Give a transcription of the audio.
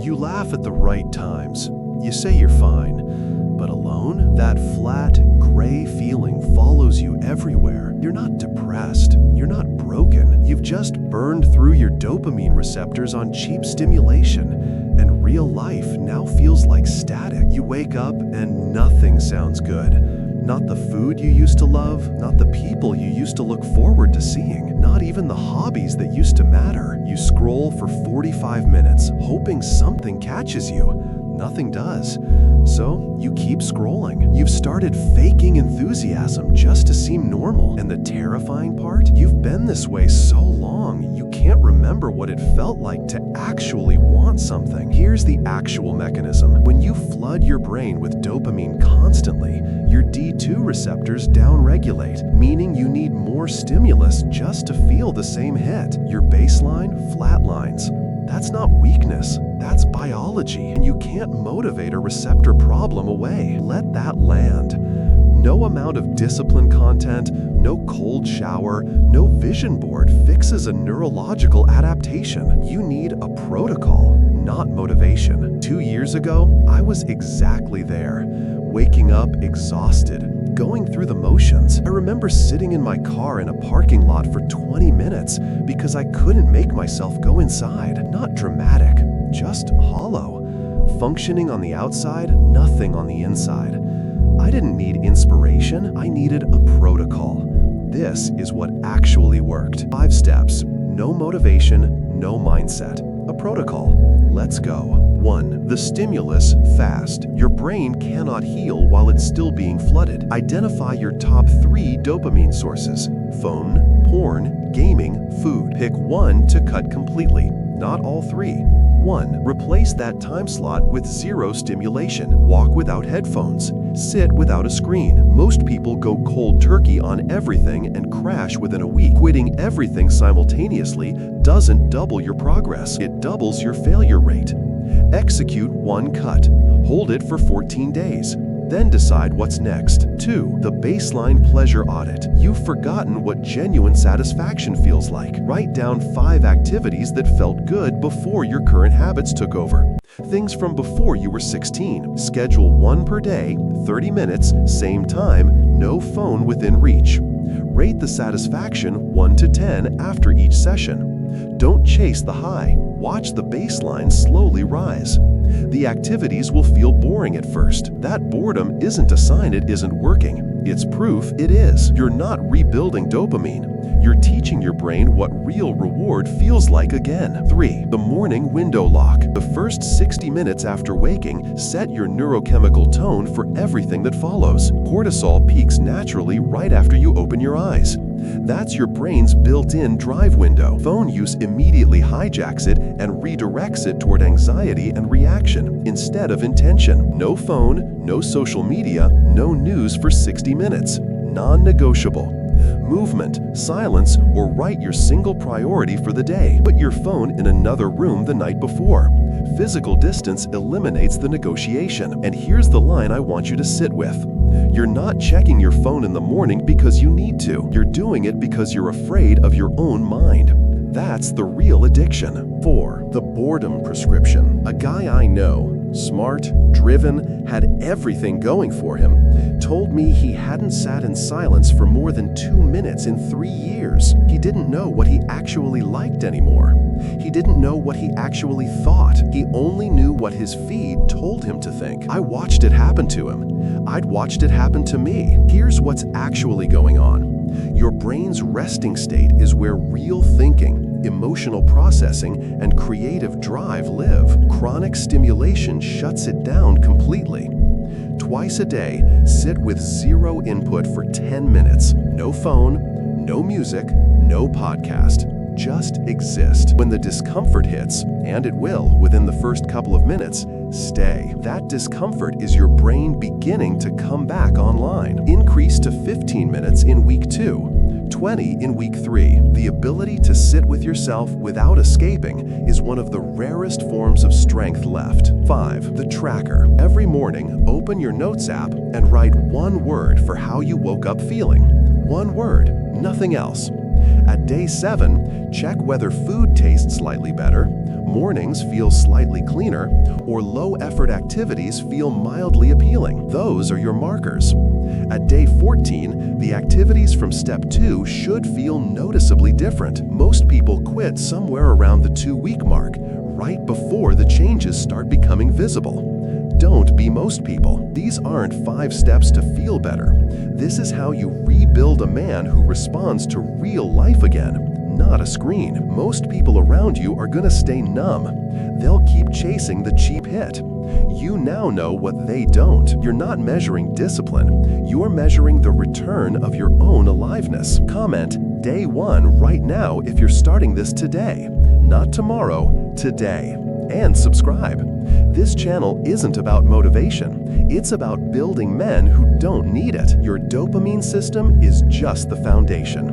You laugh at the right times. You say you're fine. But alone, that flat, gray feeling follows you everywhere. You're not depressed. You're not broken. You've just burned through your dopamine receptors on cheap stimulation. And real life now feels like static. You wake up and nothing sounds good. Not the food you used to love, not the people you used to look forward to seeing, not even the hobbies that used to matter. You scroll for 45 minutes, hoping something catches you. Nothing does. So you keep scrolling. You've started faking enthusiasm just to seem normal. And the terrifying part? You've been this way so long, you can't remember what it felt like to actually want something. Here's the actual mechanism. When you flood your brain with dopamine constantly, your D2 receptors downregulate, meaning you need more stimulus just to feel the same hit. Your baseline flatlines. That's not weakness, that's biology, and you can't motivate a receptor problem away. Let that land. No amount of discipline content, no cold shower, no vision board fixes a neurological adaptation. You need a protocol, not motivation. 2 years ago, I was exactly there, waking up exhausted, going through the motions. I remember sitting in my car in a parking lot for 20 minutes because I couldn't make myself go inside. Not dramatic, just hollow. Functioning on the outside, nothing on the inside. I didn't need inspiration, I needed a protocol. This is what actually worked. 5 steps, no motivation, no mindset. A protocol. Let's go. 1. The stimulus fast. Your brain cannot heal while it's still being flooded. Identify your top 3 dopamine sources: phone, porn, gaming, food. Pick one to cut completely, not all 3. 1. Replace that time slot with 0 stimulation. Walk without headphones. Sit without a screen. Most people go cold turkey on everything and crash within a week. Quitting everything simultaneously doesn't double your progress. It doubles your failure rate. Execute one cut. Hold it for 14 days. Then decide what's next. 2. The baseline pleasure audit. You've forgotten what genuine satisfaction feels like. Write down 5 activities that felt good before your current habits took over. Things from before you were 16. Schedule 1 per day, 30 minutes, same time, no phone within reach. Rate the satisfaction 1 to 10 after each session. Don't chase the high. Watch the baseline slowly rise. The activities will feel boring at first. That boredom isn't a sign it isn't working. It's proof it is. You're not rebuilding dopamine. You're teaching your brain what real reward feels like again. 3. The morning window lock. The first 60 minutes after waking, set your neurochemical tone for everything that follows. Cortisol peaks naturally right after you open your eyes. That's your brain's built-in drive window. Phone use immediately hijacks it and redirects it toward anxiety and reaction instead of intention. No phone, no social media, no news for 60 minutes. Non-negotiable. Movement, silence, or write your single priority for the day. Put your phone in another room the night before. Physical distance eliminates the negotiation. And here's the line I want you to sit with. You're not checking your phone in the morning because you need to. You're doing it because you're afraid of your own mind. That's the real addiction. 4. The boredom prescription. A guy I know, smart, driven, had everything going for him, told me he hadn't sat in silence for more than 2 minutes in 3 years. He didn't know what he actually liked anymore. He didn't know what he actually thought. He only knew what his feed told him to think. I watched it happen to him. I'd watched it happen to me. Here's what's actually going on. Your brain's resting state is where real thinking, emotional processing, and creative drive live. Chronic stimulation shuts it down completely. Twice a day, sit with 0 input for 10 minutes. No phone, no music, no podcast. Just exist. When the discomfort hits, and it will within the first couple of minutes, stay. That discomfort is your brain beginning to come back online. Increase to 15 minutes in week 2, 20 in week 3. The ability to sit with yourself without escaping is one of the rarest forms of strength left. 5. The tracker. Every morning, open your notes app and write one word for how you woke up feeling. One word, nothing else. At day 7, check whether food tastes slightly better, mornings feel slightly cleaner, or low-effort activities feel mildly appealing. Those are your markers. At day 14, the activities from step 2 should feel noticeably different. Most people quit somewhere around the 2-week mark, right before the changes start becoming visible. Don't be most people. These aren't 5 steps to feel better. This is how you rebuild a man who responds to real life again, not a screen. Most people around you are gonna stay numb. They'll keep chasing the cheap hit. You now know what they don't. You're not measuring discipline. You're measuring the return of your own aliveness. Comment day 1 right now if you're starting this today, not tomorrow, today. And subscribe. This channel isn't about motivation. It's about building men who don't need it. Your dopamine system is just the foundation.